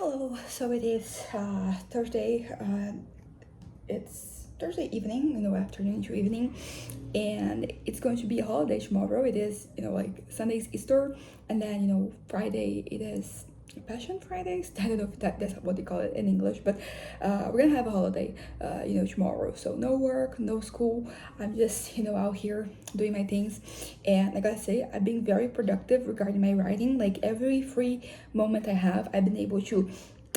Hello, so it is Thursday. It's Thursday evening, afternoon to evening, and it's going to be a holiday tomorrow. It is, like Sunday's Easter, and then, Friday it is Passion Fridays. I don't know if that's what they call it in English, but we're gonna have a holiday, tomorrow. So no work, no school. I'm just, out here doing my things, and I gotta say, I've been very productive regarding my writing. Like every free moment I have, I've been able to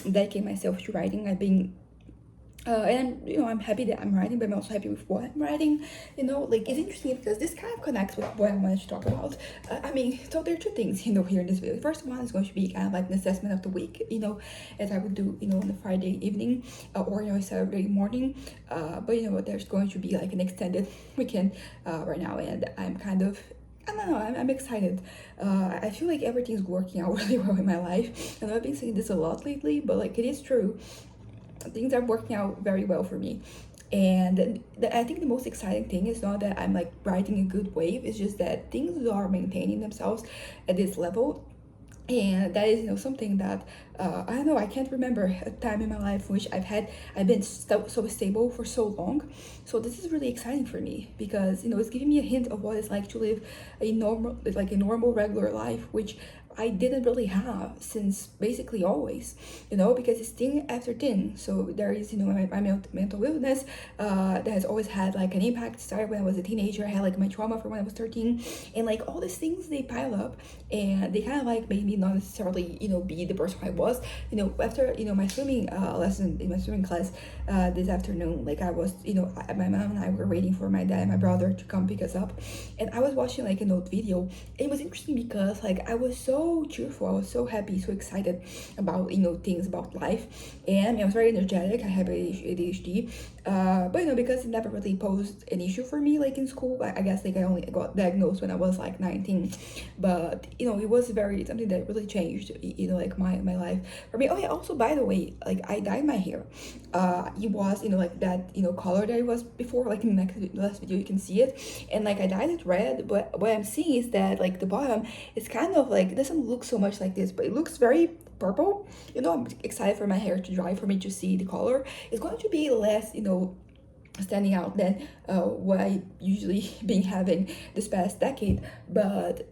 dedicate myself to writing. I've been and I'm happy that I'm writing, but I'm also happy with what I'm writing. Like it's interesting because this kind of connects with what I wanted to talk about. So there are two things, here in this video. The first one is going to be kind of like an assessment of the week, as I would do, on the Friday evening or Saturday morning. But there's going to be like an extended weekend right now, and I'm kind of I don't know, I'm excited. I feel like everything's working out really well in my life. And I've been saying this a lot lately, but like it is true, things are working out very well for me. And I think the most exciting thing is not that I'm like riding a good wave, it's just that things are maintaining themselves at this level. And that is something that I don't know, I can't remember a time in my life which I've been so stable for so long. So this is really exciting for me because it's giving me a hint of what it's like to live a normal regular life, which I didn't really have since basically always, because it's thing after thing. So there is, my mental illness that has always had like an impact. It started when I was a teenager. I had like my trauma from when I was 13, and like all these things, they pile up and they kind of like made me not necessarily, be the person I was. After, my swimming lesson in my swimming class this afternoon, like I was, my mom and I were waiting for my dad and my brother to come pick us up. And I was watching like an old video. It was interesting because like I was so cheerful, I was so happy, so excited about things about life, and I was very energetic. I have ADHD, but because it never really posed an issue for me like in school. I guess like I only got diagnosed when I was like 19, but it was very something that really changed like my life for me. Oh yeah, also by the way, like I dyed my hair. It was like that color that it was before, like in the last video you can see it, and like I dyed it red, but what I'm seeing is that like the bottom is kind of like, it doesn't look so much like this, but it looks very purple. I'm excited for my hair to dry for me to see the color. It's going to be less standing out than what I usually been having this past decade. But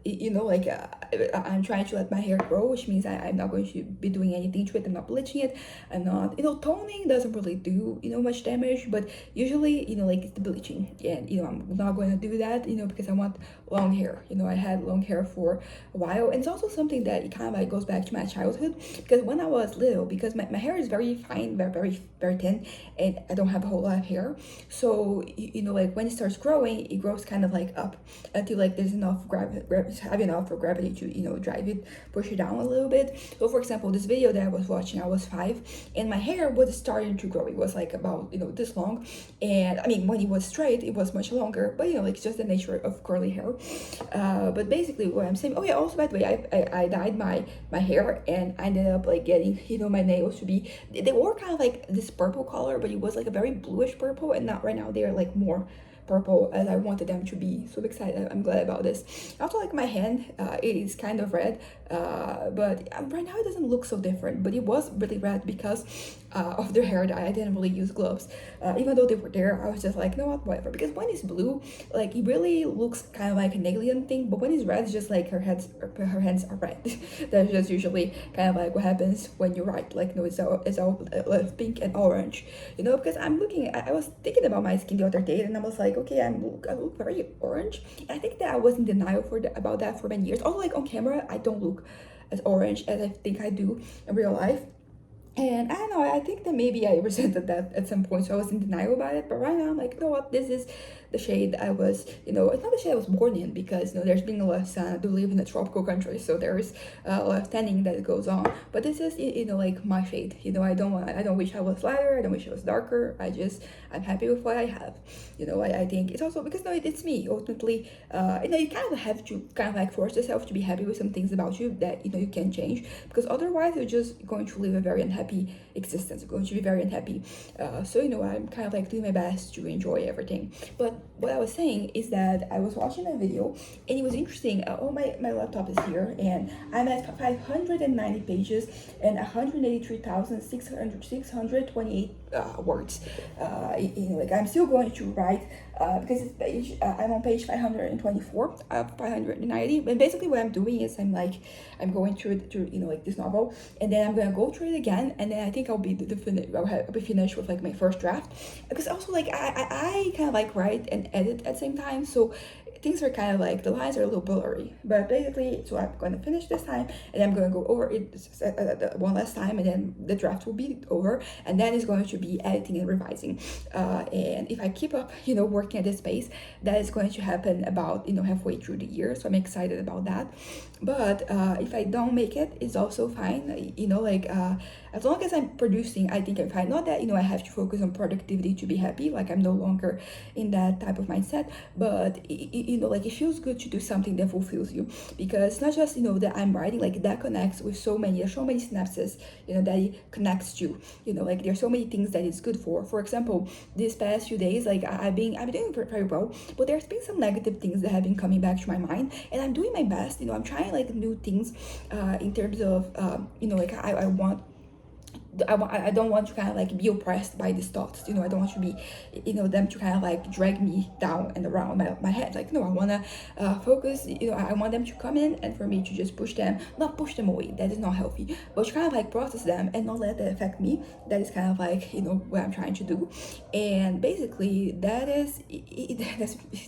I'm trying to let my hair grow, which means I'm not going to be doing anything to it. I'm not bleaching it. I'm not, toning doesn't really do much damage, but usually like it's the bleaching, and I'm not going to do that because I want long hair. I had long hair for a while, and it's also something that it kind of like goes back to my childhood, because when I was little, because my hair is very fine, very very thin, and I don't have a whole lot of hair. So like when it starts growing, it grows kind of like up until like there's enough have enough for gravity to drive it, push it down a little bit. So for example, this video that I was watching, I was 5, and my hair was starting to grow. It was like about this long, and I mean when it was straight it was much longer, but like it's just the nature of curly hair. But basically what I'm saying, oh yeah, also by the way, I dyed my hair, and I ended up like getting my nails to be, they were kind of like this purple color, but it was like a very bluish purple, and not right now they're like more purple as I wanted them to be. So excited, I'm glad about this. I also like my hand, it is kind of red, but right now it doesn't look so different, but it was really red because of the hair dye. I didn't really use gloves, even though they were there. I was just like, you know what, whatever, because when it's blue, like it really looks kind of like an alien thing, but when it's red, it's just like her hands are red. That's just usually kind of like what happens when you write, like it's all pink and orange, because I was thinking about my skin the other day, and I was like, okay, I look very orange. And I think that I was in denial about that for many years. Also, like on camera, I don't look as orange as I think I do in real life. And I don't know, I think that maybe I resented that at some point, so I was in denial about it. But right now I'm like, you know what, this is the shade I was, it's not the shade I was born in, because there's been a lot of sun. I do live in a tropical country, so there is a lot of tanning that goes on. But this is like my shade. I don't wish I was lighter, I don't wish I was darker. I'm happy with what I have. I think it's also because it's me ultimately. You kind of have to kind of like force yourself to be happy with some things about you that you can change, because otherwise you're just going to live a very unhappy existence. You're going to be very unhappy. So I'm kind of like doing my best to enjoy everything. But what I was saying is that I was watching a video and it was interesting. Oh, my laptop is here and I'm at 590 pages and 183,628 words. Like I'm still going to write because it's page, I'm on page 524 of 590. And basically what I'm doing is I'm going through like this novel, and then I'm gonna go through it again, and then I think I'll be I'll be finished with like my first draft. Because also like I kind of like write and edit at the same time, so things are kind of like the lines are a little blurry. But basically, so I'm going to finish this time, and I'm going to go over it one last time, and then the draft will be over, and then it's going to be editing and revising. And if I keep up, working at this pace, that is going to happen about halfway through the year. So I'm excited about that. But if I don't make it, it's also fine. As long as I'm producing, I think I'm fine. Not that I have to focus on productivity to be happy. Like I'm no longer in that type of mindset, but like it feels good to do something that fulfills you, because it's not just that I'm writing, like that connects with so many synapses that it connects to. Like there's so many things that it's good for. For example, these past few days, like I've been doing very well, but there's been some negative things that have been coming back to my mind, and I'm doing my best. I'm trying like new things in terms of like I don't want to kind of like be oppressed by these thoughts. I don't want to be them to kind of like drag me down and around my head. Like no, I want to focus. I want them to come in, and for me to just not push them away. That is not healthy, but to kind of like process them and not let that affect me. That is kind of like what I'm trying to do. And basically that is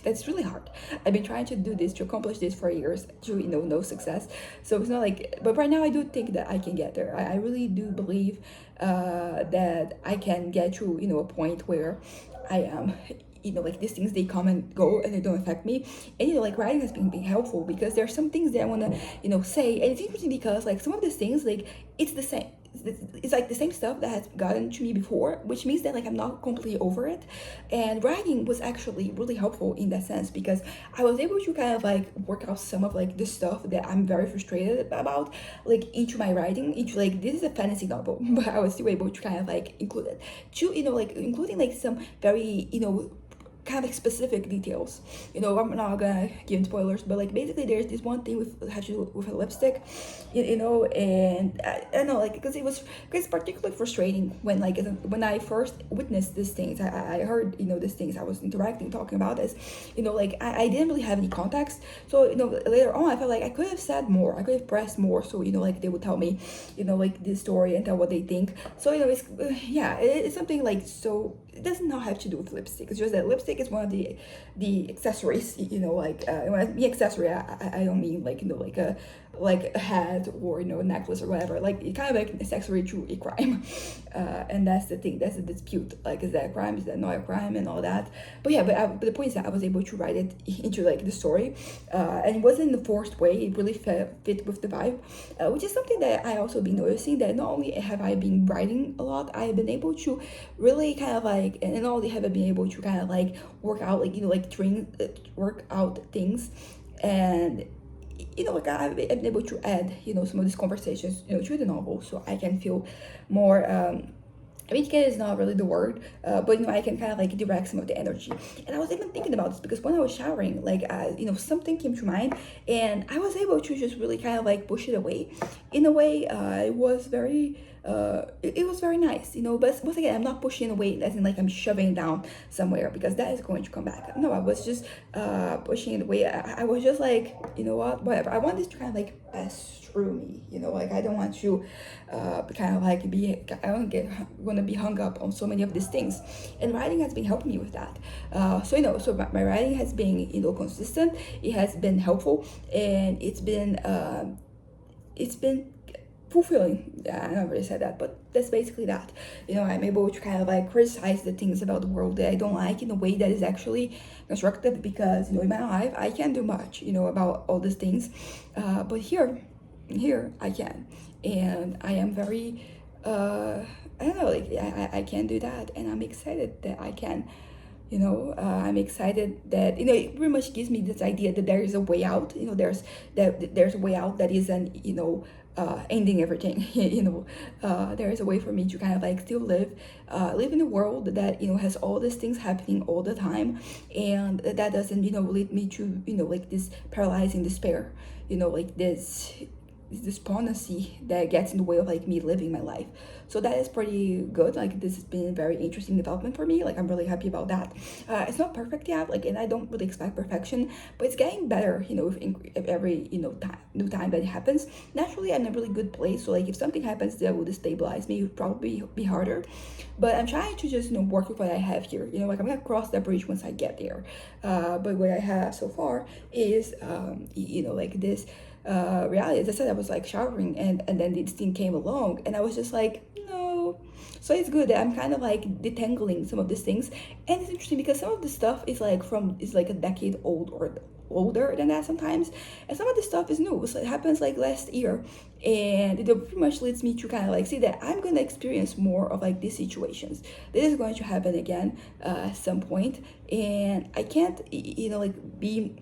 that's really hard. I've been trying to do this, to accomplish this for years, to no success. So it's not like, but right now I do think that I can get there. I really do believe that I can get to a point where I am like these things, they come and go and they don't affect me. And like writing has been helpful, because there are some things that I want to say, and it's interesting because like some of these things, like it's the same, it's like the same stuff that has gotten to me before, which means that like I'm not completely over it. And writing was actually really helpful in that sense, because I was able to kind of like work out some of like the stuff that I'm very frustrated about, like into my writing, into like, this is a fantasy novel, but I was still able to kind of like include it to like including like some very kind of like specific details. I'm not gonna give spoilers, but like basically there's this one thing with a lipstick, and I know, like, because it's particularly frustrating when when I first witnessed these things. I heard these things, I was talking about this, like I didn't really have any context. So later on I felt like I could have said more, I could have pressed more, so like they would tell me like this story and tell what they think. So it's something like, so it does not have to do with lipstick. It's just that lipstick is one of the accessories. When I mean accessory, I don't mean like like a hat or a necklace or whatever. Like it kind of like an accessory to a crime, and that's the thing. That's the dispute. Like, is that a crime? Is that not a crime? And all that. But but the point is that I was able to write it into like the story, and it wasn't in a forced way. It really fit with the vibe, which is something that I also been noticing. That not only have I been writing a lot, I have been able to really kind of like, and not only have I been able to kind of like work out work out things, and like I've been able to add some of these conversations to the novel, so I can feel more educated is not really the word, but I can kind of like direct some of the energy. And I was even thinking about this because when I was showering, like something came to mind, and I was able to just really kind of like push it away. In a way, it was very it was very nice, but once again, I'm not pushing away as in like I'm shoving it down somewhere, because that is going to come back. No, I was just pushing it away. I was just like, whatever, I want this to kind of like pass through me, like I don't want to kind of like I don't want to be hung up on so many of these things. And writing has been helping me with that. So my writing has been consistent, it has been helpful, and it's been fulfilling. I never really said that, but that's basically that. I'm able to kind of like criticize the things about the world that I don't like in a way that is actually constructive, because in my life I can't do much about all these things, but here I can, and I am very I don't know, like I can do that, and I'm excited that I can. I'm excited that it pretty much gives me this idea that there is a way out. There's a way out that isn't ending everything. There is a way for me to kind of like still live in a world that has all these things happening all the time, and that doesn't lead me to like this paralyzing despair, like this despondency that gets in the way of like me living my life. So that is pretty good. Like this has been a very interesting development for me. Like I'm really happy about that. It's not perfect yet, like, and I don't really expect perfection, but it's getting better, with every new time that it happens. Naturally I'm in a really good place, so like if something happens that would destabilize me, it would probably be harder, but I'm trying to just work with what I have here. Like I'm gonna cross that bridge once I get there. But what I have so far is like this reality. As I said, I was like showering, and then this thing came along, and I was just like, no. So it's good that I'm kind of like detangling some of these things, and it's interesting because some of the stuff is like a decade old or older than that sometimes, and some of the stuff is new. So it happens like last year, and it pretty much leads me to kind of like see that I'm gonna experience more of like these situations. This is going to happen again at some point, and I can't like be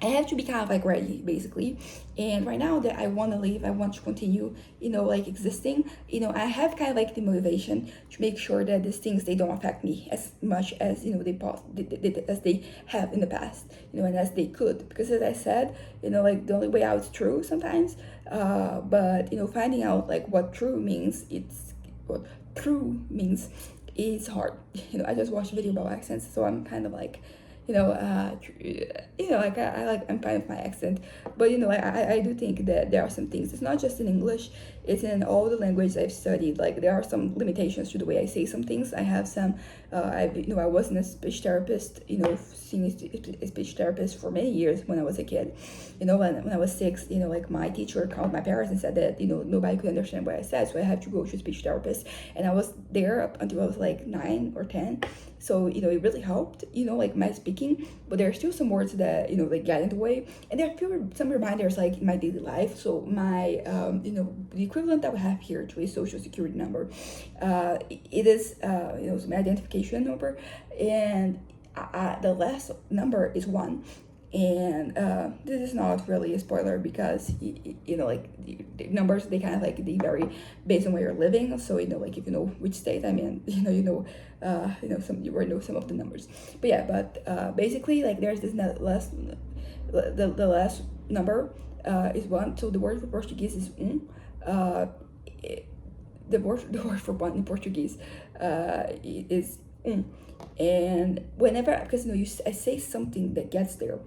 I have to be kind of like ready, basically. And right now that I want to leave, I want to continue, like existing. I have kind of like the motivation to make sure that these things, they don't affect me as much as as they have in the past, and as they could. Because as I said, like the only way out is true sometimes. But finding out like what true means, what true means is hard. I just watched a video about accents, so I'm kind of like like I'm fine with my accent, but I do think that there are some things. It's not just in English; it's in all the languages I've studied. Like there are some limitations to the way I say some things. I have some. I wasn't a speech therapist. Seeing a speech therapist for many years when I was a kid. When I was 6, like my teacher called my parents and said that nobody could understand what I said, so I had to go to a speech therapist, and I was there up until I was like 9 or 10. So it really helped, like my speaking, but there are still some words that they get in the way, and there are some reminders like in my daily life. So my the equivalent that we have here to a social security number, it is some identification number, and the last number is 1. And this is not really a spoiler because like the numbers, they kind of like they vary based on where you're living. So like if you know which state I'm in, you already know some of the numbers. But yeah, basically like there's this last the last number is 1. So the word for Portuguese is uh, the word for 1 in Portuguese is and whenever, because I say something that gets there,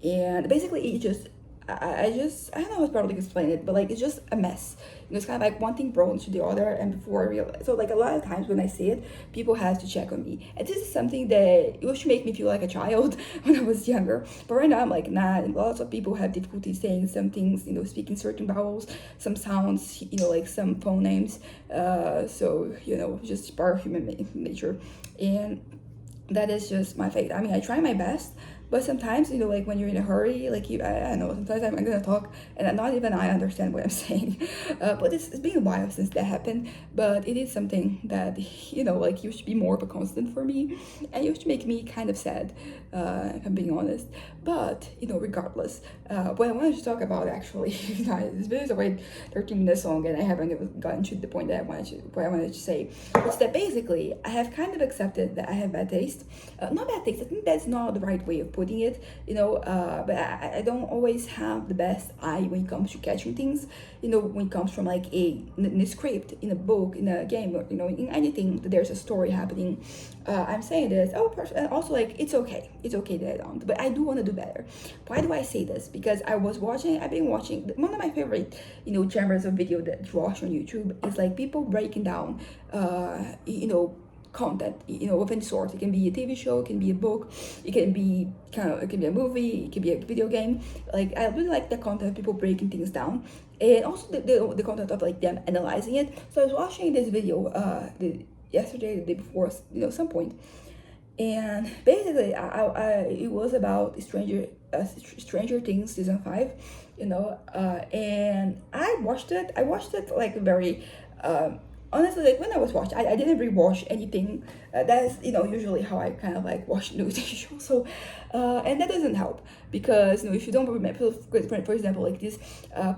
and basically it just I don't know how to probably explain it, but like it's just a mess. It's kind of like one thing brought into the other, and before I realize, so like a lot of times when I say it, people have to check on me, and this is something that used to make me feel like a child when I was younger, but right now I'm like, nah. And lots of people have difficulty saying some things, speaking certain vowels, some sounds, like some phone names. So just part of human nature, and that is just my fate. I mean, I try my best, but sometimes, like when you're in a hurry, like I don't know, sometimes I'm gonna talk and not even I understand what I'm saying. But it's been a while since that happened, but it is something that, like used to be more of a constant for me, and used to make me kind of sad, if I'm being honest. But, regardless, what I wanted to talk about actually, this video is already 13 minutes long and I haven't even gotten to the point that what I wanted to say, is that basically I have kind of accepted that I have bad taste. Not bad taste, I think that's not the right way of putting it, but I don't always have the best eye when it comes to catching things, when it comes from like in a script, in a book, in a game, or, in anything that there's a story happening. I'm saying this, and also like it's okay that I don't, but I do want to do better. Why do I say this? Because I've been watching one of my favorite, genres of video that you watch on YouTube is like people breaking down, content, of any sort. It can be a TV show, it can be a book, it can be a movie, it can be a video game. Like I really like the content of people breaking things down, and also the content of like them analyzing it. So I was watching this video yesterday, the day before, some point, and basically it was about Stranger Things season 5, and I watched it like very honestly, like when I was watching, I didn't rewatch anything. That is, usually how I kind of like watch news shows. So, and that doesn't help because if you don't remember, for example, like these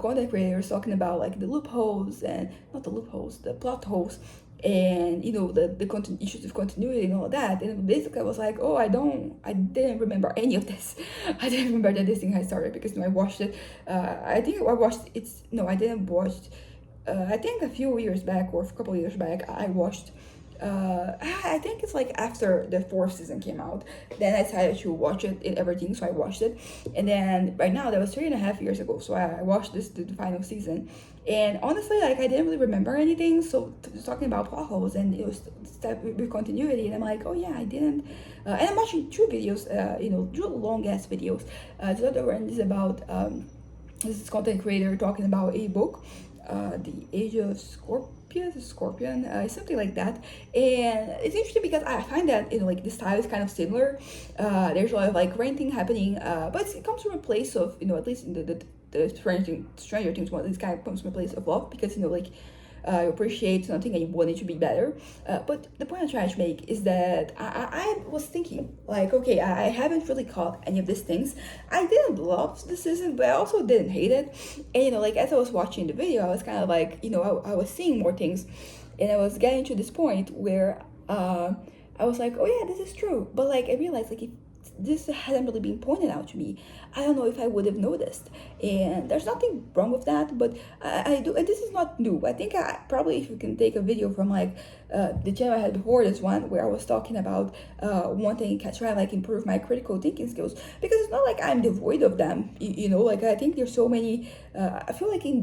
content creators talking about like the loopholes and not the loopholes, the plot holes, and the issues of continuity and all that. And basically, I was like, oh, I didn't remember any of this. I didn't remember that this thing had started because I watched it. I think I watched it's no, I didn't watch. I think a few years back or a couple years back, I watched. I think it's like after the fourth season came out, then I decided to watch it and everything. So I watched it, and then right now that was 3.5 years ago. So I watched the final season, and honestly, like I didn't really remember anything. So talking about plot holes and it was step with continuity, and I'm like, oh yeah, I didn't. And I'm watching two videos, two long ass videos. The other one is about this content creator talking about a book, The Age of Scorpion, something like that. And it's interesting because I find that like the style is kind of similar. There's a lot of like ranting happening, but it comes from a place of at least in the Stranger Things one, this kind of comes from a place of love because like you appreciate something and you want it to be better. But the point I'm trying to make is that I was thinking, like, okay, I haven't really caught any of these things. I didn't love the season, but I also didn't hate it. And, like, as I was watching the video, I was kind of like, I was seeing more things. And I was getting to this point where I was like, oh, yeah, this is true. But, like, I realized, like, if this hadn't really been pointed out to me, I don't know if I would have noticed. And there's nothing wrong with that, but I do, and this is not new. I think probably if you can take a video from like the channel I had before this one, where I was talking about wanting to try like improve my critical thinking skills, because it's not like I'm devoid of them. Like I think there's so many. I feel like in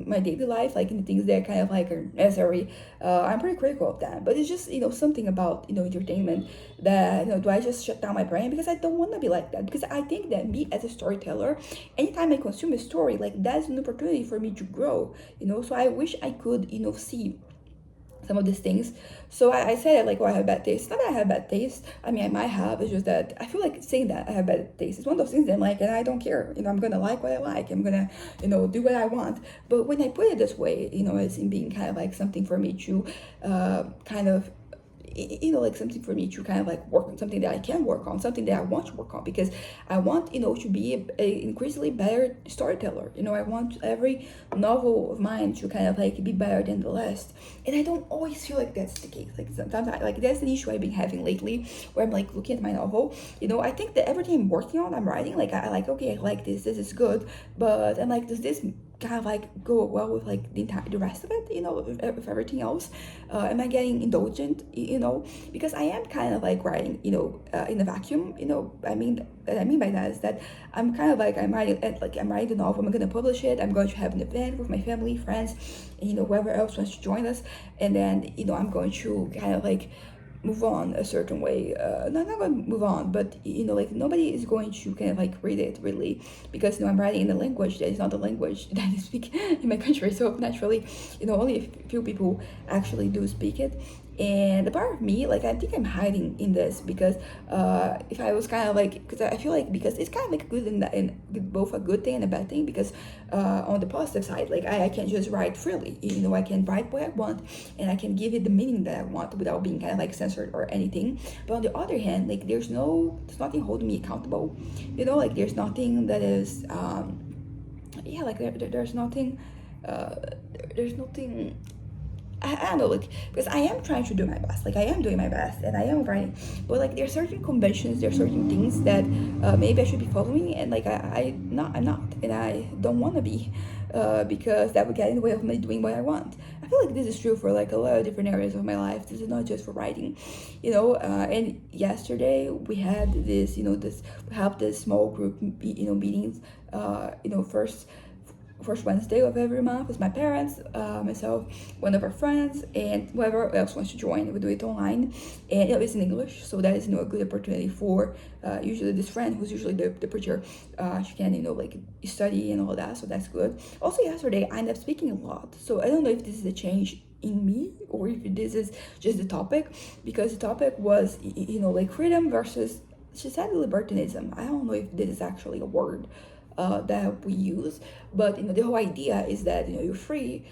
my daily life, like in the things that kind of like are necessary, I'm pretty critical of that. But it's just something about entertainment that do I just shut down my brain because I don't want to be like that, because I think that me as a storyteller, anytime I consume a story, like that's an opportunity for me to grow. So I wish I could see some of these things. So I said like, oh, I have bad taste. Not that I have bad taste. I mean, I might have. It's just that I feel like saying that I have bad taste is one of those things that I'm like, and I don't care. I'm gonna like what I like. I'm gonna, do what I want. But when I put it this way, as in being kind of like something for me to, kind of like something for me to kind of like work on, something that I can work on, something that I want to work on, because I want to be a increasingly better storyteller. I want every novel of mine to kind of like be better than the last, and I don't always feel like that's the case. Like sometimes like that's an issue I've been having lately, where I'm like looking at my novel, I think that everything I'm working on, I'm writing, like I like, okay, I like this is good, but I'm like, does this kind of like go well with like the rest of it, with everything else? Am I getting indulgent, because I am kind of like writing, in a vacuum, I mean, what I mean by that is that I'm kind of like, I'm writing the novel, I'm going to publish it, I'm going to have an event with my family, friends, and whoever else wants to join us, and then I'm going to kind of like move on a certain way. Not going to move on, but like nobody is going to kind of like read it really, because I'm writing in a language that is not the language that I speak in my country. So naturally, only a few people actually do speak it. And the part of me, like, I think I'm hiding in this because if I was kind of like, because I feel like, because it's kind of like good and both a good thing and a bad thing, because on the positive side, like I can just write freely, I can write what I want and I can give it the meaning that I want without being kind of like censored or anything. But on the other hand, like there's nothing holding me accountable, like there's nothing that is yeah, like there's nothing there's nothing. I don't know, like, because I am trying to do my best, like I am doing my best and I am writing, but like there's certain conventions, there's certain things that maybe I should be following, and like I'm not, and I don't want to be, because that would get in the way of me doing what I want. I feel like this is true for like a lot of different areas of my life. This is not just for writing, and yesterday we had this, we have this small group, meetings, first Wednesday of every month with my parents, myself, one of our friends, and whoever else wants to join. We do it online, and it's in English, so that is a good opportunity for usually this friend who's usually the preacher. She can like study and all that, so that's good. Also yesterday I ended up speaking a lot, so I don't know if this is a change in me or if this is just the topic, because the topic was like freedom versus, she said, libertinism. I don't know if this is actually a word that we use, but the whole idea is that you're free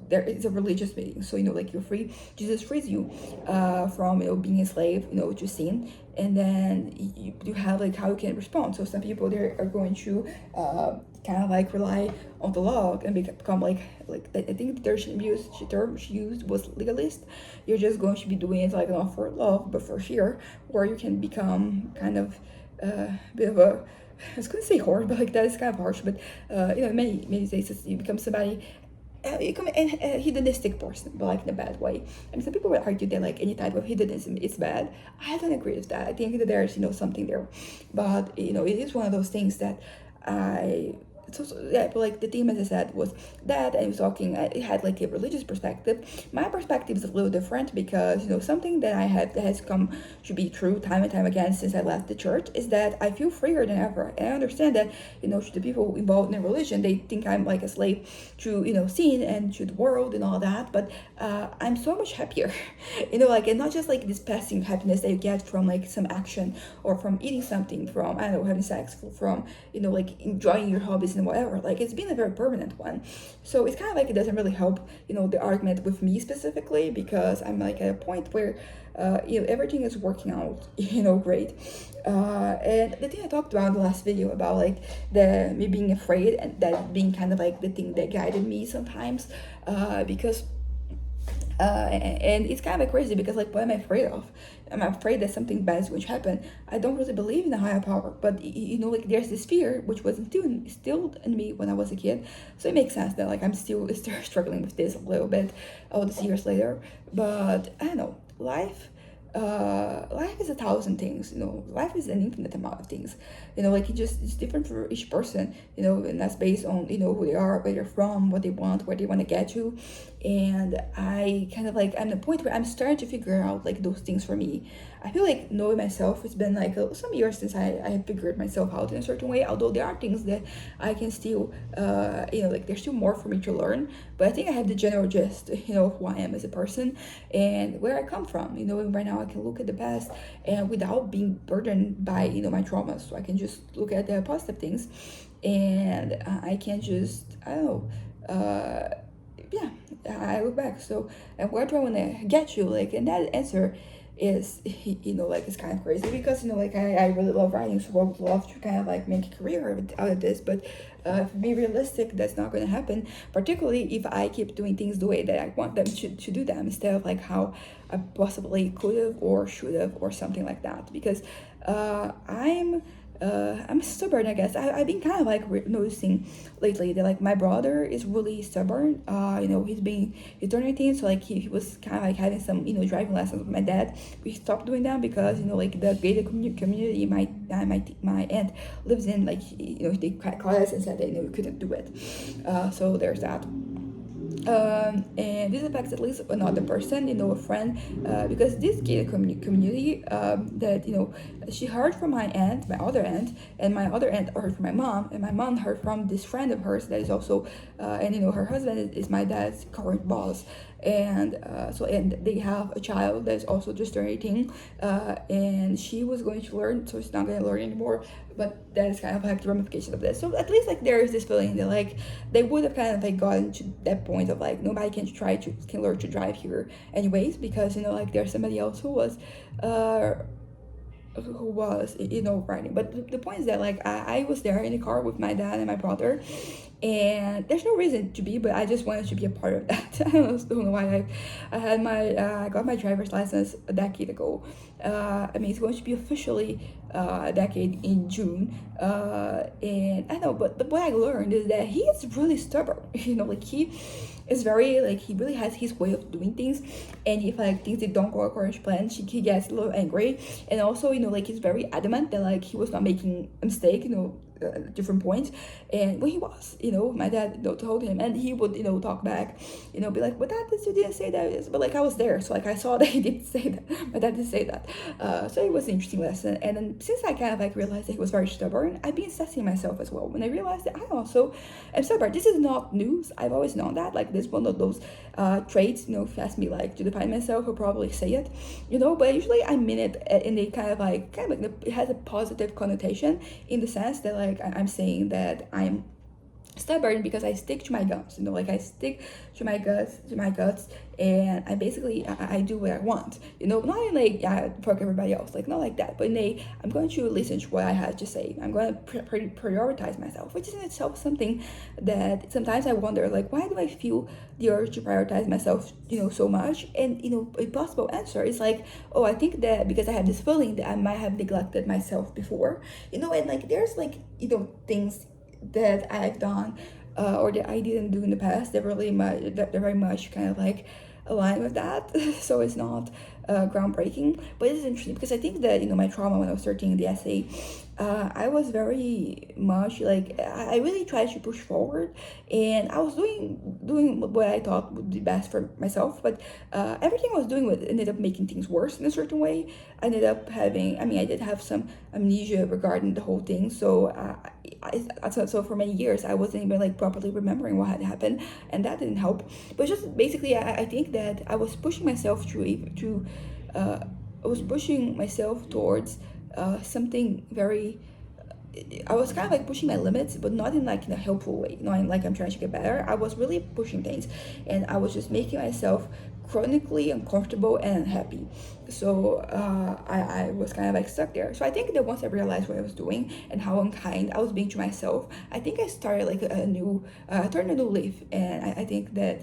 there is a religious meaning. So like you're free. Jesus frees you from being a slave to sin, and then you have like how you can respond. So some people they are going to kind of like rely on the law and become like I think the term she used was legalist. You're just going to be doing it like not for love but for fear, or you can become kind of a bit of a, I was gonna say whore, but like that is kind of harsh. But in many cases, you become somebody, you become a hedonistic person, but like in a bad way. I mean, some people would argue that like any type of hedonism is bad. I don't agree with that. I think that there's something there, but it is one of those things that I. So yeah, but like the theme, as I said, was that I was talking. It had like a religious perspective. My perspective is a little different because something that I have that has come to be true time and time again since I left the church is that I feel freer than ever, and I understand that to the people involved in religion, they think I'm like a slave to sin and to the world and all that. But I'm so much happier, like, and not just like this passing happiness that you get from like some action or from eating something, from I don't know having sex, from like enjoying your hobbies and whatever. Like it's been a very permanent one. So it's kind of like it doesn't really help the argument with me specifically, because I'm like at a point where everything is working out great. And the thing I talked about in the last video about like the me being afraid, and that being kind of like the thing that guided me sometimes, because and it's kind of crazy because like what am I afraid of? I'm afraid that something bad is going to happen. I don't really believe in a higher power, but like there's this fear which was instilled in me when I was a kid. So it makes sense that like I'm still struggling with this a little bit all these years later. But I don't know, life is 1,000 things. Life is an infinite amount of things. Like it's different for each person. And that's based on who they are, where they're from, what they want, where they want to get to. And I kind of like I'm at the point where I'm starting to figure out like those things for me. I feel like knowing myself, it's been like some years since I have figured myself out in a certain way, although there are things that I can still like there's still more for me to learn. But I think I have the general gist of who I am as a person and where I come from. And right now I can look at the past and without being burdened by my traumas. So I can just look at the positive things, and I can just I don't know yeah, I look back. So, and where do I want to get you? Like, and that answer is, like, it's kind of crazy because, like, I really love writing, so I would love to kind of, like, make a career out of this, but to be realistic, that's not going to happen, particularly if I keep doing things the way that I want them to do them, instead of, like, how I possibly could have or should have or something like that, because I'm stubborn, I guess. I've been kind of like noticing lately that like my brother is really stubborn. He's turning 18, so like he was kind of like having some driving lessons with my dad. We stopped doing that because like the gated community my aunt lives in, like they called us and said that we couldn't do it. So there's that. And this affects at least another person, a friend, because this gated community that she heard from my aunt, my other aunt, and my other aunt heard from my mom, and my mom heard from this friend of hers that is also and her husband is my dad's current boss, and and they have a child that's also just turned 18, and she was going to learn, so she's not going to learn anymore, but that is kind of like the ramification of this. So at least like there is this feeling that like they would have kind of like gotten to that point of like nobody can learn to drive here anyways, because like there's somebody else who was riding. But the point is that like I was there in the car with my dad and my brother, and there's no reason to be, but I just wanted to be a part of that. I don't know why. I got my driver's license a decade ago. I mean, it's going to be officially a decade in June, and I know, but what I learned is that he is really stubborn. Like he is very like he really has his way of doing things, and if like things that don't go according to plan, he gets a little angry, and also like he's very adamant that like he was not making a mistake, different points, and when he was, my dad told him, and he would talk back, be like, but that you didn't say that, but like I was there, so like I saw that he didn't say that, my dad didn't say that, so it was an interesting lesson. And then since I kind of like realized that he was very stubborn, I've been assessing myself as well when I realized that I also am stubborn. This is not news, I've always known that, like this is one of those traits, if you ask me like to define myself, I'll probably say it, but usually I mean it in a kind of like it has a positive connotation, in the sense that like I'm saying that I'm stubborn because I stick to my guns, like I stick to my guts, and I basically I do what I want, not in like, yeah, fuck everybody else, like not like that, but in I'm going to listen to what I had to say. I'm going to prioritize myself, which is in itself something that sometimes I wonder, like, why do I feel the urge to prioritize myself, so much? And a possible answer is like, oh, I think that because I have this feeling that I might have neglected myself before, and like there's like things that I've done, or that I didn't do in the past that really much that very much kind of like align with that. So it's not groundbreaking, but it's interesting because I think that my trauma when I was searching the essay, I was very much like I really tried to push forward, and I was doing what I thought would be best for myself, but everything I was doing ended up making things worse in a certain way. I ended up having, I mean, I did have some amnesia regarding the whole thing, so so for many years I wasn't even like properly remembering what had happened, and that didn't help. But just basically, I think that I was pushing myself I was pushing myself towards something very, I was kind of like pushing my limits, but not in like in a helpful way, not in like I'm trying to get better. I was really pushing things, and I was just making myself chronically uncomfortable and unhappy. So I was kind of like stuck there. So I think that once I realized what I was doing and how unkind I was being to myself, I think I started like turned a new leaf, and I think that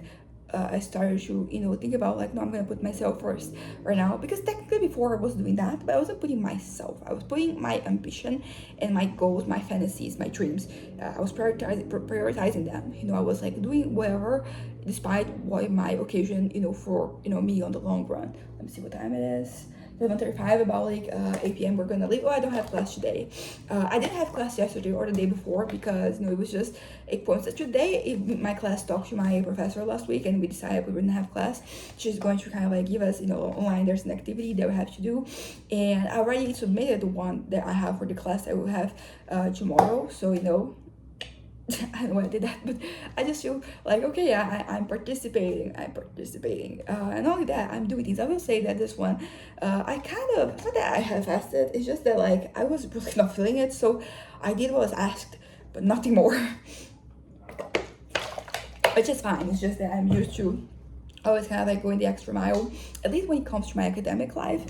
I started to, think about like, no, I'm gonna put myself first right now, because technically before I was doing that, but I wasn't putting myself. I was putting my ambition and my goals, my fantasies, my dreams. I was prioritizing them. I was like doing whatever, despite what my occasion, for me on the long run. Let me see what time it is. 11:35, about like 8 p.m. we're gonna leave. Oh, I don't have class today. I didn't have class yesterday or the day before because it was just a coincidence. Today my class talked to my professor last week, and we decided we wouldn't have class. She's going to kind of like give us online, there's an activity that we have to do, and I already submitted the one that I have for the class that we'll have tomorrow. So I don't know why I did that, but I just feel like, okay, yeah, I'm participating. And not only that, I'm doing things. I will say that this one, I kind of, not that I have fasted, it's just that like I was really not feeling it, so I did what was asked, but nothing more. Which is fine. It's just that I'm used to always kind of like going the extra mile, at least when it comes to my academic life.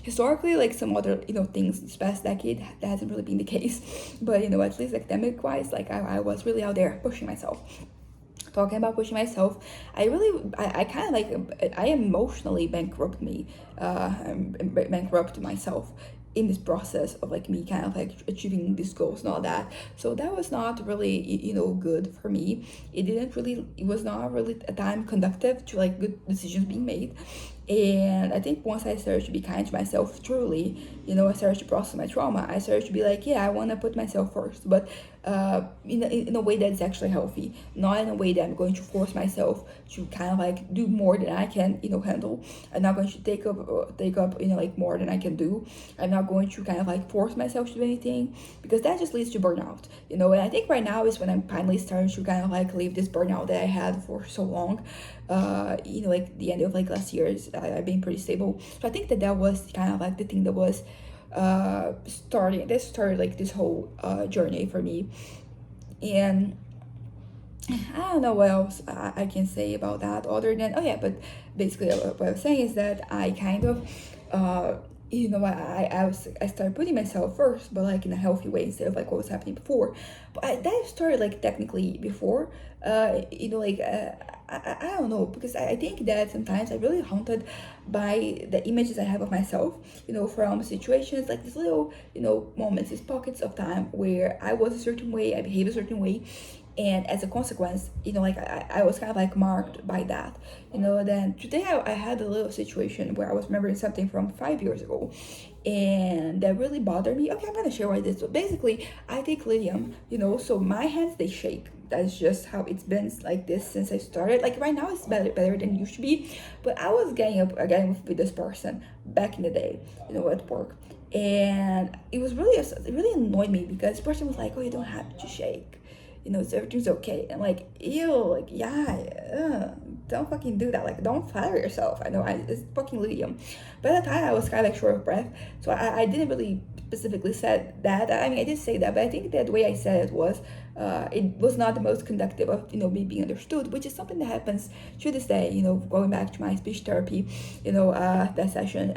Historically, like some other things this past decade, that hasn't really been the case, but at least academic wise, like I was really out there pushing myself. Talking about pushing myself, I kind of like, I emotionally bankrupt myself in this process of like me kind of like achieving these goals and all that. So that was not really good for me. It was not really a time conductive to like good decisions being made. And I think once I started to be kind to myself truly, I started to process my trauma. I started to be like, yeah, I want to put myself first, but in a way that's actually healthy, not in a way that I'm going to force myself to kind of like do more than I can, handle. I'm not going to take up, like more than I can do. I'm not going to kind of like force myself to do anything, because that just leads to burnout, and I think right now is when I'm finally starting to kind of like leave this burnout that I had for so long. Like the end of like last year, I've been pretty stable. So I think that was kind of like the thing that was started like this whole journey for me. And I don't know what else I can say about that other than, oh yeah, but basically what I was saying is that I kind of I started putting myself first, but like in a healthy way instead of like what was happening before. But that started like technically before, I don't know, because I think that sometimes I'm really haunted by the images I have of myself, from situations like these little, moments, these pockets of time where I was a certain way, I behaved a certain way, and as a consequence, like I was kind of like marked by that. Then today I had a little situation where I was remembering something from 5 years ago, and that really bothered me. Okay, I'm gonna share what it is. So basically, I take lithium, so my hands, they shake. That's just how it's been like this since I started. Like right now it's better than it used to be, but I was getting up again with this person back in the day, at work. And it really annoyed me because this person was like, oh, you don't have to shake, so everything's okay. And like, ew, like, yeah, don't fucking do that. Like, don't flatter yourself. I know it's fucking Liam. But at the time, I was kind of like short of breath, so I didn't really specifically said that. I mean, I did say that, but I think that the way I said it was not the most conductive of me being understood, which is something that happens to this day. Going back to my speech therapy, that session.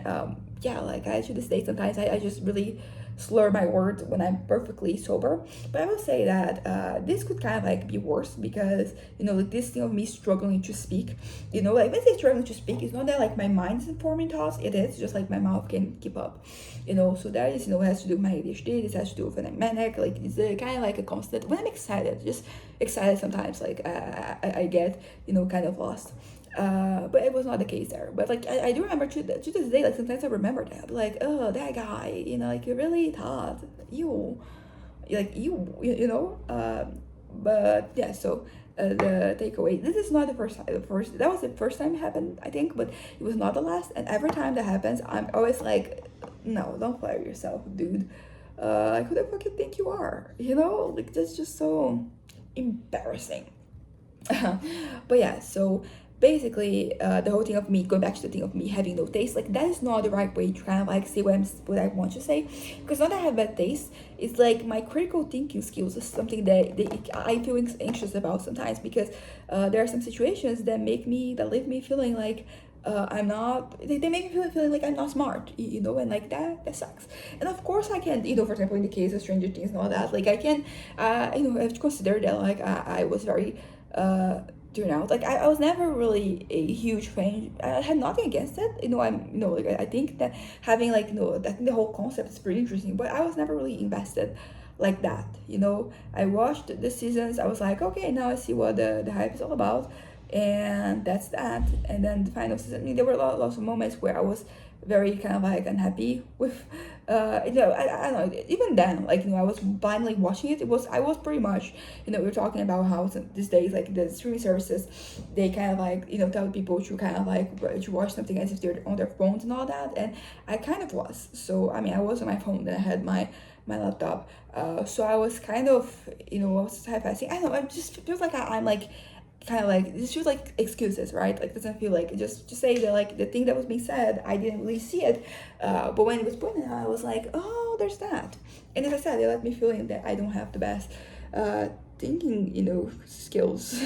Yeah, like to this day, sometimes I just really slur my words when I'm perfectly sober. But I will say that this could kind of like be worse because like this thing of me struggling to speak. Like when I say struggling to speak, it's not that like my mind isn't forming thoughts. It is just like my mouth can keep up. So that is has to do with my ADHD. This has to do with when I'm manic. Like it's kind of like a constant. When I'm excited, just excited sometimes. Like I get kind of lost. But it was not the case there. But like I do remember to this day, like sometimes I remember that, like, oh, that guy, like you really thought but yeah. So the takeaway: this is not the first time. That was the first time it happened, I think, but it was not the last. And every time that happens, I'm always like, no, don't flatter yourself, dude. Like who the fuck you think you are? Like that's just so embarrassing. But yeah, so basically the whole thing of me going back to the thing of me having no taste, like that is not the right way to kind of like say what I want to say, because not that I have bad taste, it's like my critical thinking skills is something that I feel anxious about sometimes, because there are some situations that leave me feeling like I'm not. They make me feeling like I'm not smart, and like that sucks. And of course, I can, for example, in the case of Stranger Things and all that, like I can, I have to consider that like I was very tune out. Like I was never really a huge fan. I had nothing against it. Like I think that having like I think the whole concept is pretty interesting, but I was never really invested like that. I watched the seasons. I was like, okay, now I see what the hype is all about, and that's that. And then the final season. I mean, there were lots of moments where I was very kind of like unhappy with I don't know, even then, like I was blindly watching it. I was pretty much, we were talking about how these days like the streaming services, they kind of like tell people to kind of like to watch something as if they're on their phones and all that, and I kind of was. So I mean, I was on my phone, then I had my laptop, so I was kind of I was type passing. I don't know, it just feels like I'm like kind of like this feels like excuses, right? Like doesn't feel like just say that like the thing that was being said, I didn't really see it, but when it was pointed out, I was like, oh, there's that. And as I said, it left me feeling that I don't have the best thinking skills,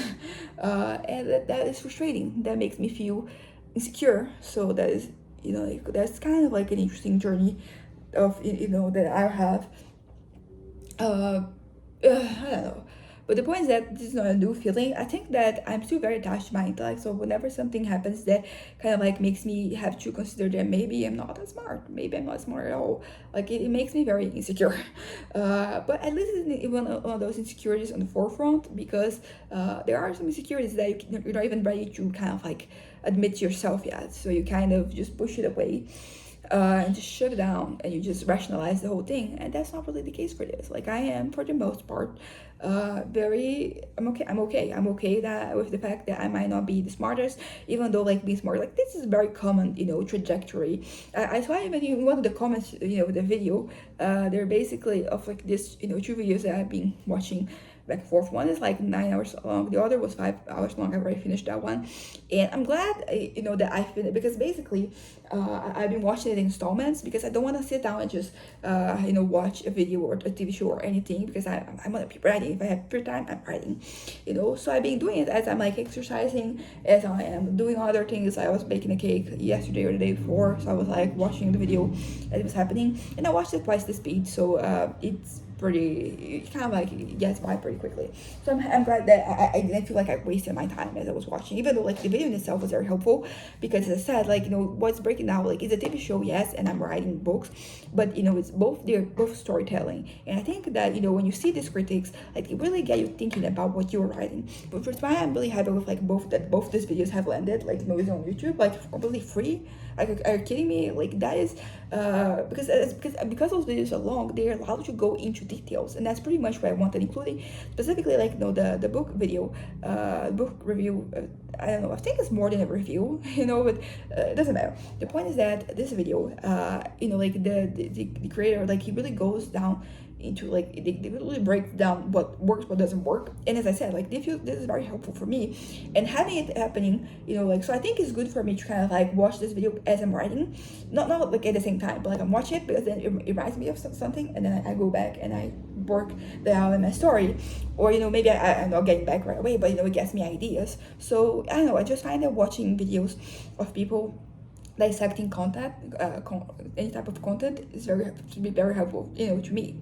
and that is frustrating. That makes me feel insecure. So that is like that's kind of like an interesting journey of that I have. I don't know. But the point is that this is not a new feeling. I think that I'm still very attached to my intellect. So whenever something happens that kind of like makes me have to consider that maybe I'm not that smart, maybe I'm not smart at all, like it makes me very insecure. But at least it's even one of those insecurities on the forefront, because there are some insecurities that you're not even ready to kind of like admit to yourself yet. So you kind of just push it away. And just shut it down, and you just rationalize the whole thing, and that's not really the case for this. Like I am, for the most part, I'm okay that with the fact that I might not be the smartest, even though like being smart, like this is a very common trajectory. I saw even in one of the comments, the video, they're basically of like this two videos that I've been watching back and forth. One is like 9 hours long, the other was 5 hours long. I've already finished that one, and I'm glad that I finished, because basically I've been watching it in installments, because I don't want to sit down and just watch a video or a TV show or anything, because I'm gonna be writing. If I have free time, I'm writing, so I've been doing it as I'm like exercising, as I am doing other things. I was baking a cake yesterday or the day before, so I was like watching the video as it was happening, and I watched it twice the speed, so it's pretty, kind of like gets by pretty quickly. So I'm glad that I didn't feel like I wasted my time as I was watching, even though like the video in itself was very helpful, because as I said, like what's breaking down, like it's a TV show, yes, and I'm writing books, but it's they're both storytelling. And I think that when you see these critics, like it really get you thinking about what you're writing. But first, why I'm really happy with like both these videos have landed, like it's on YouTube, like completely free. Like, are you kidding me? Like that is because those videos are long, they allow you to go into details, and that's pretty much what I wanted, including specifically like the book video, book review. I don't know, I think it's more than a review, but it doesn't matter. The point is that this video, like the creator, like he really goes down into like they really break down what works, what doesn't work. And as I said, like this is very helpful for me, and having it happening, like, so I think it's good for me to kind of like watch this video as I'm writing, not like at the same time, but like I'm watching it because then it reminds me of something, and then I go back and I work that out in my story, or maybe I'm not getting back right away, but it gets me ideas. So I don't know, I just find that watching videos of people dissecting content, any type of content is to be very helpful, to me.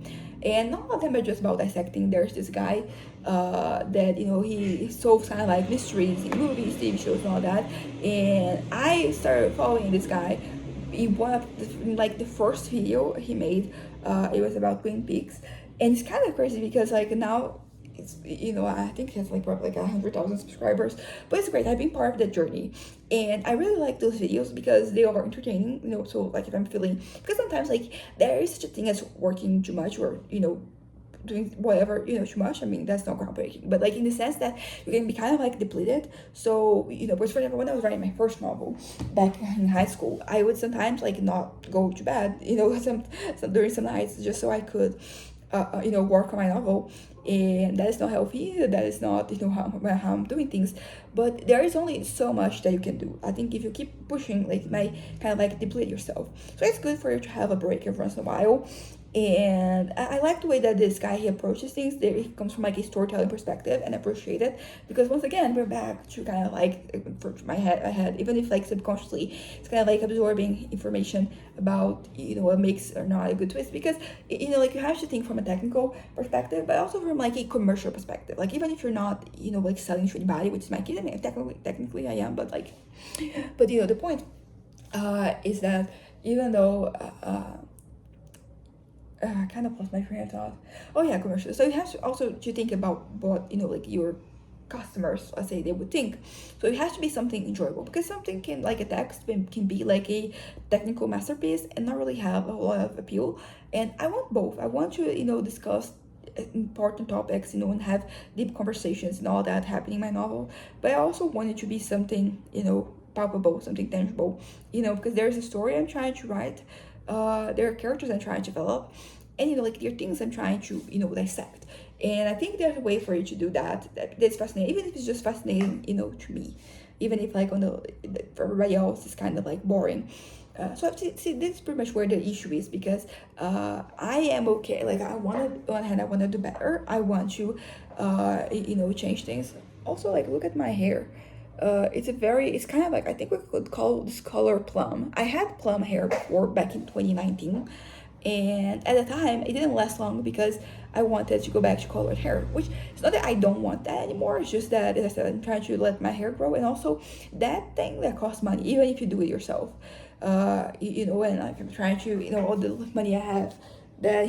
And not all of them are just about dissecting. There's this guy that he solves kind of like mysteries in movies, TV shows, and all that. And I started following this guy in one of the first video he made. It was about Twin Peaks, and it's kind of crazy because like now it's I think he has like probably like 100,000 subscribers, but it's great. I've been part of that journey, and I really like those videos because they are entertaining. So like if I'm feeling, because sometimes like there is such a thing as working too much, or doing whatever too much. I mean, that's not groundbreaking, but like in the sense that you can be kind of like depleted. So because for example, when I was writing my first novel back in high school, I would sometimes like not go to bed during some nights, just so I could work on my novel. And that is not healthy. That is not how I'm doing things. But there is only so much that you can do. I think if you keep pushing, like, you might kind of like deplete yourself. So it's good for you to have a break every once in a while. And I like the way that this guy, he approaches things. There, he comes from like a storytelling perspective, and I appreciate it, because once again we're back to kind of like, for my head, even if like subconsciously it's kind of like absorbing information about what makes or not a good twist, because like you have to think from a technical perspective, but also from like a commercial perspective. Like even if you're not like selling to anybody, which is my case. I mean, technically I am, but like, but the point is that even though I kind of lost my train of thought. Oh yeah, commercials. So you have to also to think about what like your customers, let's say, they would think. So it has to be something enjoyable, because something can, like a text can be like a technical masterpiece and not really have a lot of appeal. And I want both. I want to discuss important topics, and have deep conversations and all that happening in my novel. But I also want it to be something palpable, something tangible. Because there's a story I'm trying to write. There are characters I'm trying to develop, and like there are things I'm trying to dissect. And I think there's a way for you to do that's fascinating, even if it's just fascinating to me, even if like for everybody else it's kind of like boring. So see, this is pretty much where the issue is, because I am okay. Like on one hand I want to do better. I want to change things. Also, like, look at my hair. It's kind of like, I think we could call this color plum. I had plum hair before, back in 2019, and at the time it didn't last long because I wanted to go back to colored hair, which it's not that I don't want that anymore. It's just that, as I said, I'm trying to let my hair grow, and also that thing that costs money, even if you do it yourself. And like, I'm trying to, all the money I have that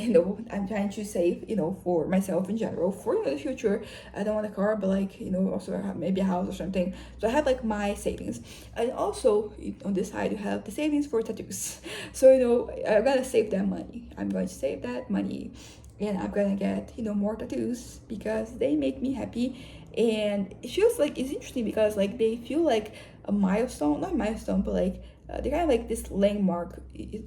I'm trying to save for myself in general, for the future. I don't want a car, but like also maybe a house or something. So I have like my savings, and also on this side you have the savings for tattoos. So I'm gonna save that money. I'm going to save that money, and I'm gonna get more tattoos because they make me happy. And it feels like, it's interesting because like they feel like a milestone, not milestone, but like they're kind of like this landmark,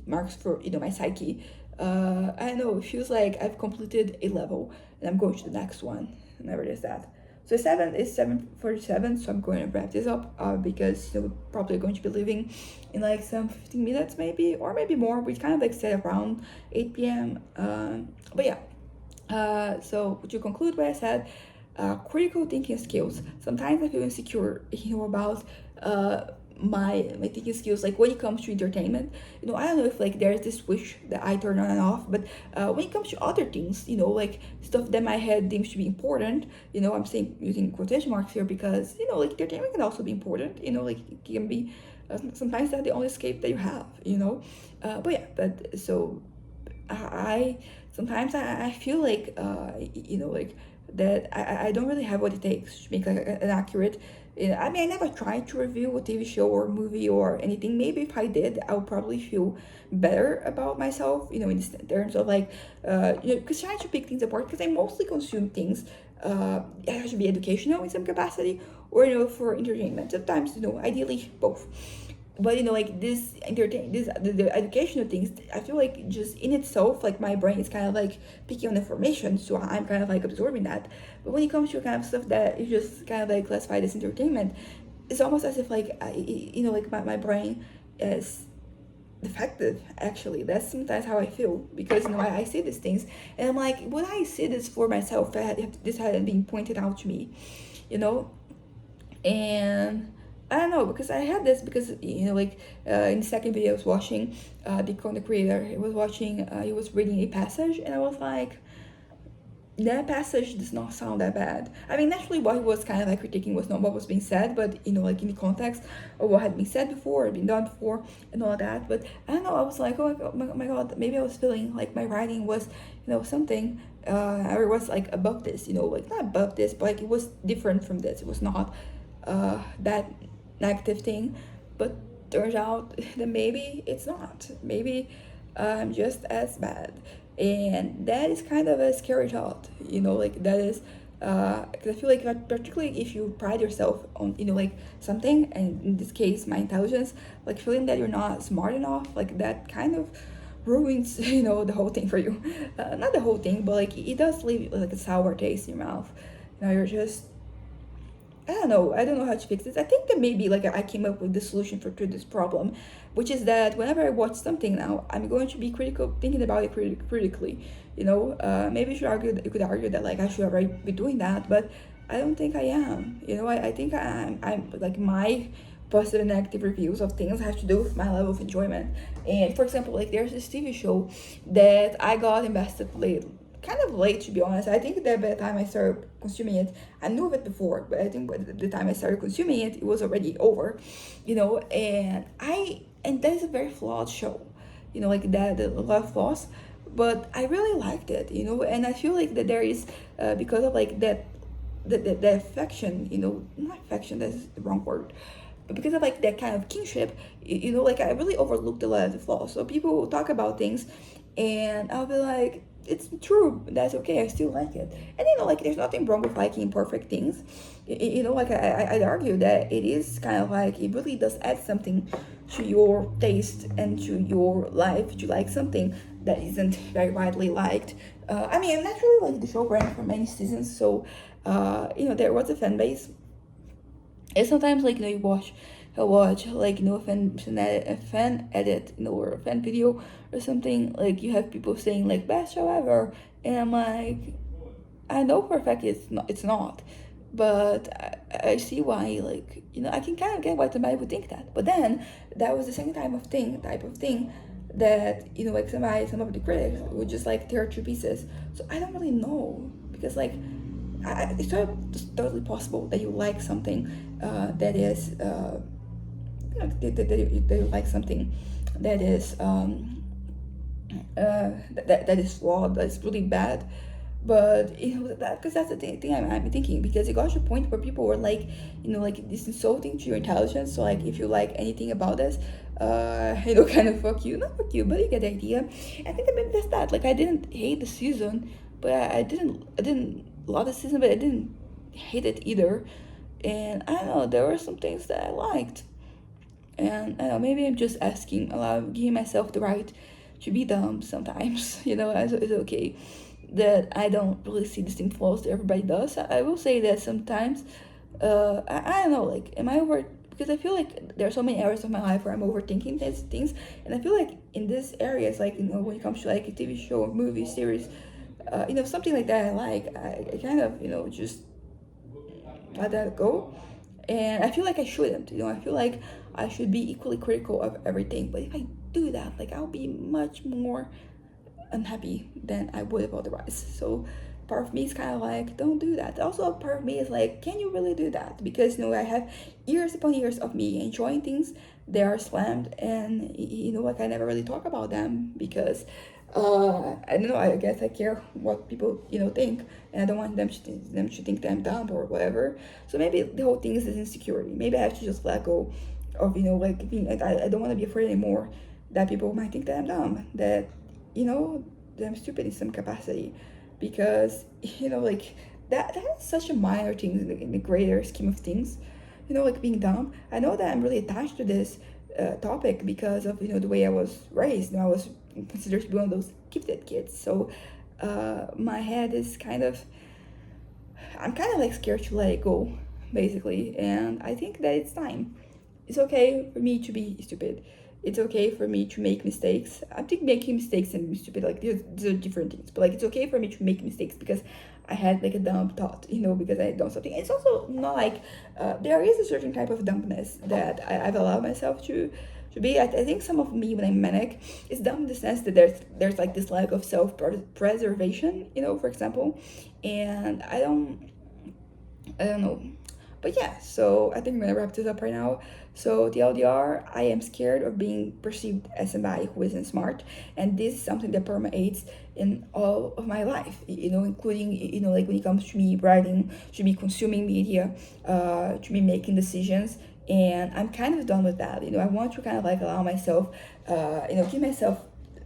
marks for my psyche. I don't know, it feels like I've completed a level and I'm going to the next one, whenever it is that. So 7:47, so I'm going to wrap this up because we're probably going to be leaving in like some 15 minutes maybe, or maybe more. We kind of like set around 8 p.m. But yeah, so to conclude what I said, critical thinking skills. Sometimes I feel insecure, about my thinking skills, like when it comes to entertainment. I don't know if like there's this switch that I turn on and off, but when it comes to other things, like stuff that my head deems to be important, I'm saying using quotation marks here, because like entertainment can also be important, like it can be sometimes that's the only escape that you have. But yeah, but so I sometimes I feel like like that I don't really have what it takes to make like an accurate. I mean, I never tried to review a TV show or movie or anything. Maybe if I did, I would probably feel better about myself, in terms of like, because trying to pick things apart, because I mostly consume things, it has to be educational in some capacity, or, for entertainment. Sometimes, ideally both. but like this the educational things, I feel like just in itself, like my brain is kind of like picking on information, so I'm kind of like absorbing that. But when it comes to kind of stuff that is just kind of like classified as entertainment, it's almost as if like like my brain is defective. Actually, that's sometimes how I feel, because I see these things and I'm like, would I see this for myself if this hadn't been pointed out to me, you know and I don't know, because I had this, because in the second video I was watching, the content creator, he was reading a passage, and I was like, that passage does not sound that bad. I mean, naturally, what he was kind of like critiquing was not what was being said, but like in the context of what had been said before, or been done before, and all that. But I don't know. I was like, oh my god, maybe I was feeling like my writing was, something, or it was like above this, like not above this, but like it was different from this. It was not that negative thing, but turns out that maybe it's not. Maybe I'm just as bad, and that is kind of a scary thought. Like that is, because I feel like, particularly if you pride yourself on like something, and in this case my intelligence, like feeling that you're not smart enough, like that kind of ruins the whole thing for you. Not the whole thing, but like it does leave like a sour taste in your mouth. You're just, I don't know how to fix this. I think that maybe like I came up with the solution to this problem, which is that whenever I watch something now, I'm going to be critical, thinking about it critically. Maybe you could argue that like I should already be doing that, but I don't think I am. I think I'm like, my positive and negative reviews of things have to do with my level of enjoyment. And for example, like there's this TV show that I got invested late, kind of late, to be honest. I think that by the time I started consuming it, I knew of it before, but I think by the time I started consuming it, it was already over. And that is a very flawed show. Like that, a lot of flaws, but I really liked it. And I feel like that there is, because of like that, the affection. Not affection, that's the wrong word, but because of like that kind of kinship, like I really overlooked a lot of the flaws. So people will talk about things, and I'll be like, it's true, that's okay, I still like it. And like there's nothing wrong with liking perfect things. Like I'd argue that it is kind of like, it really does add something to your taste and to your life to like something that isn't very widely liked. I mean, naturally, like the show ran for many seasons, so there was a fan base. And sometimes like you watch like a fan edit, or a fan video or something, like you have people saying like best show ever, and I'm like, I know for a fact it's not, but I see why, like I can kind of get why somebody would think that. But then that was the same type of thing that like some of the critics would just like tear to pieces. So I don't really know, because like it's totally possible that you like something that is that you like something that is that is flawed, that's really bad. But because that's the thing I'm thinking, because it got to a point where people were like, like this insulting to your intelligence. So like if you like anything about this, kind of fuck you, not fuck you, but you get the idea. I think that maybe that's that. Like I didn't hate the season, but I didn't love the season, but I didn't hate it either. And I don't know, there were some things that I liked. And I don't know, maybe I'm just giving myself the right to be dumb sometimes. It's okay that I don't really see the same flaws that everybody does. I will say that sometimes, I don't know, like, am I over? Because I feel like there are so many areas of my life where I'm overthinking these things, and I feel like in these areas, like when it comes to like a TV show, movie, series, something like that, I kind of just let that go. And I feel like I shouldn't. I feel like I should be equally critical of everything. But if I do that, like I'll be much more unhappy than I would have otherwise. So part of me is kind of like, don't do that. Also, part of me is like, can you really do that? Because I have years upon years of me enjoying things. They are slammed, and like I never really talk about them because I don't know, I guess I care what people think, and I don't want them to think that I'm dumb or whatever. So maybe the whole thing is this insecurity. Maybe I have to just let go of like being, I don't want to be afraid anymore that people might think that I'm dumb, that that I'm stupid in some capacity, because like that is such a minor thing in the greater scheme of things. Like being dumb. I know that I'm really attached to this, topic because of the way I was raised. I was considered to be one of those gifted kids. So my head is I'm kind of like scared to let it go, basically. And I think that it's time. It's okay for me to be stupid. It's okay for me to make mistakes. I think making mistakes and being stupid, like, these are different things. But like, it's okay for me to make mistakes because I had like a dumb thought, because I had done something. It's also not like there is a certain type of dumbness that I've allowed myself to be. I think some of me when I'm manic is dumb in the sense that there's like this lack of self-preservation, for example, and I don't know. But yeah, so I think I'm gonna wrap this up right now. So the LDR, I am scared of being perceived as somebody who isn't smart, and this is something that permeates in all of my life. Including like when it comes to me writing, to me consuming media, to me making decisions, and I'm kind of done with that. I want to kind of like allow myself, give myself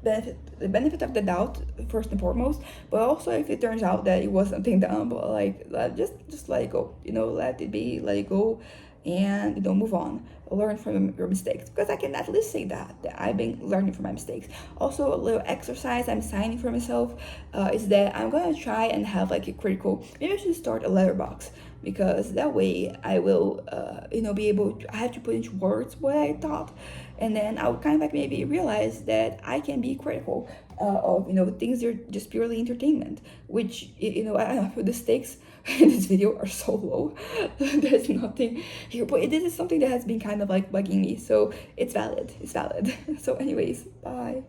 the benefit of the doubt first and foremost, but also if it turns out that it was something dumb, like just let it go, let it be, let it go, and move on, learn from your mistakes, because I can at least say that I've been learning from my mistakes. Also, a little exercise I'm signing for myself is that I'm gonna try and have like a critical, maybe I should start a letterbox, because that way I will be able to, I have to put into words what I thought, and then I would kind of like maybe realize that I can be critical of things that are just purely entertainment, which I don't know, the stakes in this video are so low. There's nothing here, but this is something that has been kind of like bugging me, so it's valid. So anyways, bye.